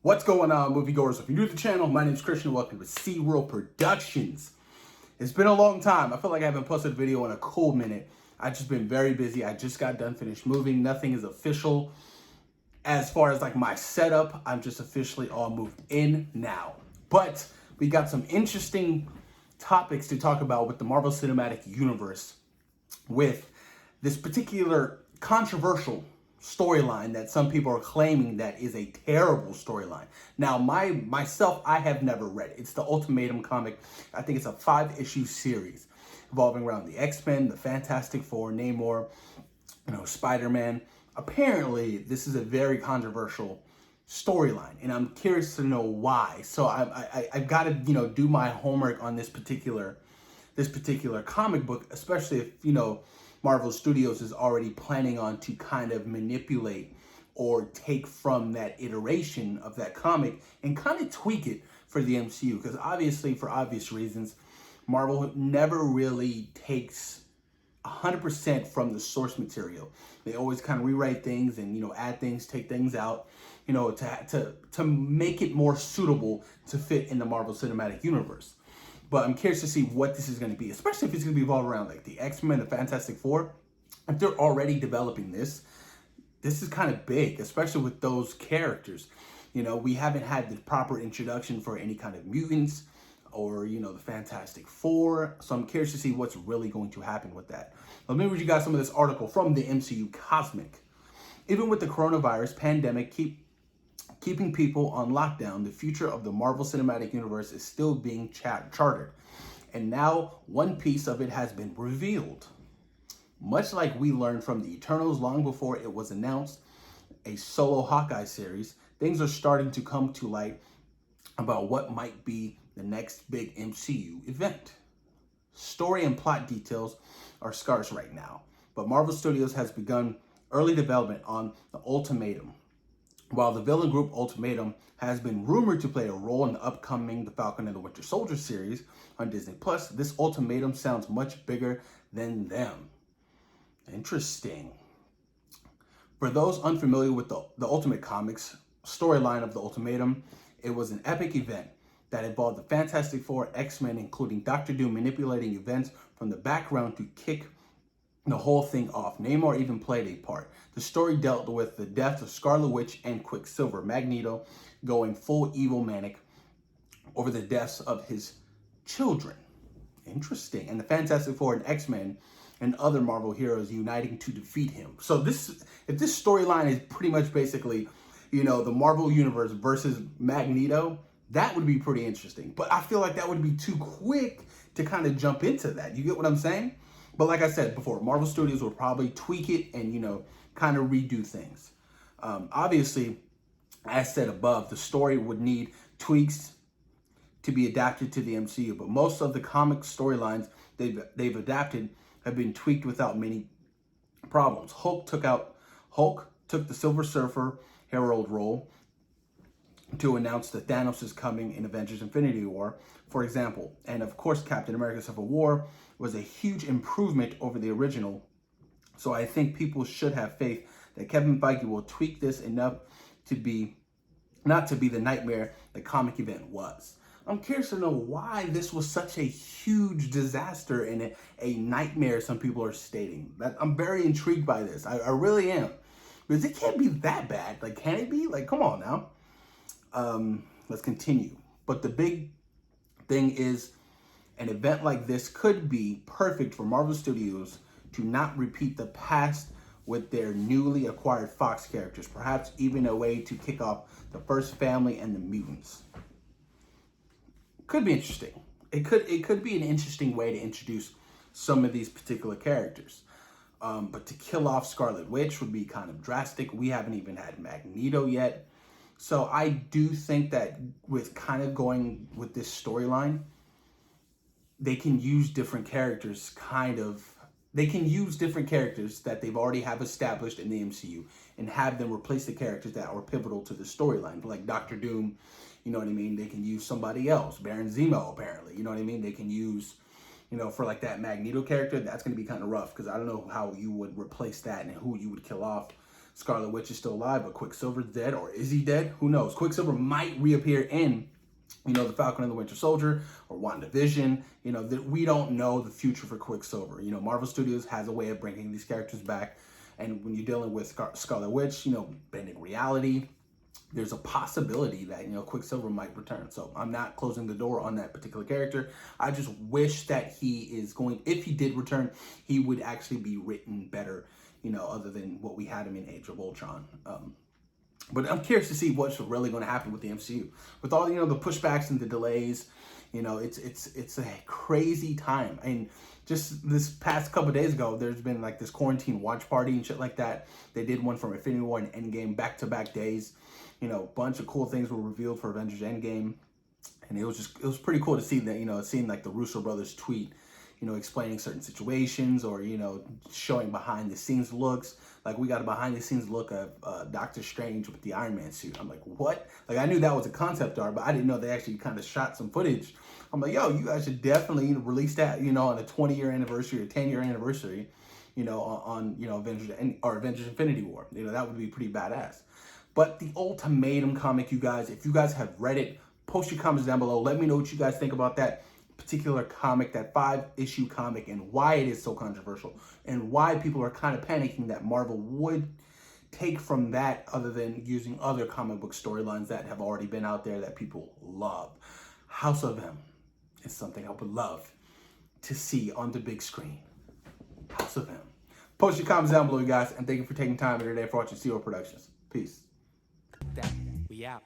What's going on, moviegoers? If you're new to the channel, my name is Christian. Welcome to SeaWorld Productions. It's been a long time. I feel like I haven't posted a video in a cool minute. I've just been very busy. I just got done finished moving. Nothing is official as far as like my setup. I'm just officially all moved in now. But we got some interesting topics to talk about with the Marvel Cinematic Universe, with this particular controversial storyline that some people are claiming that is a terrible storyline. Now, myself, I have never read it. It's the Ultimatum comic. I think it's a 5-issue series revolving around the X-Men, the Fantastic Four, Namor, Spider-Man. Apparently, this is a very controversial storyline, and I'm curious to know why. So I've got to do my homework on this particular comic book, especially if Marvel Studios is already planning on to kind of manipulate or take from that iteration of that comic and kind of tweak it for the MCU. Because obviously, for obvious reasons, Marvel never really takes 100% from the source material. They always kind of rewrite things and add things, take things out, to make it more suitable to fit in the Marvel Cinematic Universe. But I'm curious to see what this is going to be, especially if it's going to be evolved around like the X-Men, the Fantastic Four. If they're already developing this is kind of big, especially with those characters. We haven't had the proper introduction for any kind of mutants or, the Fantastic Four. So I'm curious to see what's really going to happen with that. Let me read you guys some of this article from the MCU Cosmic. Even with the coronavirus pandemic keeping people on lockdown, the future of the Marvel Cinematic Universe is still being charted. And now one piece of it has been revealed. Much like we learned from the Eternals long before it was announced, a solo Hawkeye series, things are starting to come to light about what might be the next big MCU event. Story and plot details are scarce right now, but Marvel Studios has begun early development on the Ultimatum. While the villain group Ultimatum has been rumored to play a role in the upcoming The Falcon and the Winter Soldier series on Disney+, this Ultimatum sounds much bigger than them. Interesting. For those unfamiliar with the Ultimate Comics storyline of the Ultimatum, it was an epic event that involved the Fantastic Four, X-Men, including Doctor Doom manipulating events from the background to kick the whole thing off. Namor even played a part. The story dealt with the death of Scarlet Witch and Quicksilver, Magneto going full evil manic over the deaths of his children. Interesting. And the Fantastic Four and X-Men and other Marvel heroes uniting to defeat him. So if this storyline is pretty much basically, the Marvel Universe versus Magneto, that would be pretty interesting. But I feel like that would be too quick to kind of jump into that. You get what I'm saying? But like I said before, Marvel Studios will probably tweak it and, kind of redo things. Obviously, as said above, the story would need tweaks to be adapted to the MCU. But most of the comic storylines they've adapted have been tweaked without many problems. Hulk took the Silver Surfer Herald role to announce that Thanos is coming in Avengers Infinity War, for example. And of course, Captain America Civil War was a huge improvement over the original. So I think people should have faith that Kevin Feige will tweak this enough to not to be the nightmare the comic event was. I'm curious to know why this was such a huge disaster and a nightmare, some people are stating. I'm very intrigued by this. I really am. Because it can't be that bad. Like, can it be? Like, come on now. Let's continue. But the big thing is, an event like this could be perfect for Marvel Studios to not repeat the past with their newly acquired Fox characters, perhaps even a way to kick off the First Family and the Mutants. Could be interesting. It could be an interesting way to introduce some of these particular characters. But to kill off Scarlet Witch would be kind of drastic. We haven't even had Magneto yet. So I do think that with kind of going with this storyline, they can use different characters they can use different characters that they've already have established in the MCU and have them replace the characters that are pivotal to the storyline. Like Doctor Doom, you know what I mean? They can use somebody else. Baron Zemo, apparently, you know what I mean? They can use, for like that Magneto character, that's going to be kind of rough because I don't know how you would replace that and who you would kill off. Scarlet Witch is still alive, but Quicksilver's dead, or is he dead? Who knows? Quicksilver might reappear in, the Falcon and the Winter Soldier or WandaVision. We don't know the future for Quicksilver. Marvel Studios has a way of bringing these characters back. And when you're dealing with Scarlet Witch, bending reality, there's a possibility that, Quicksilver might return. So I'm not closing the door on that particular character. I just wish that if he did return, he would actually be written better, other than what we had him in Age of Ultron. But I'm curious to see what's really going to happen with the MCU. With all, the pushbacks and the delays, it's a crazy time. And just this past couple of days ago, there's been like this quarantine watch party and shit like that. They did one from Infinity War and Endgame back-to-back days. Bunch of cool things were revealed for Avengers Endgame. And it was pretty cool to see that, seeing like the Russo brothers tweet, explaining certain situations or, showing behind the scenes looks. Like we got a behind the scenes look of Doctor Strange with the Iron Man suit. I'm like, what? Like I knew that was a concept art, but I didn't know they actually kind of shot some footage. I'm like, yo, you guys should definitely release that, on a 20-year anniversary or 10-year anniversary, on Avengers Infinity War. That would be pretty badass. But the Ultimatum comic, you guys, if you guys have read it, post your comments down below. Let me know what you guys think about that particular comic, that 5-issue comic, and why it is so controversial and why people are kind of panicking that Marvel would take from that other than using other comic book storylines that have already been out there that people love. House of M is something I would love to see on the big screen. House of M. Post your comments down below, you guys, and thank you for taking time today for watching CeeWorld Productions. Peace. We out.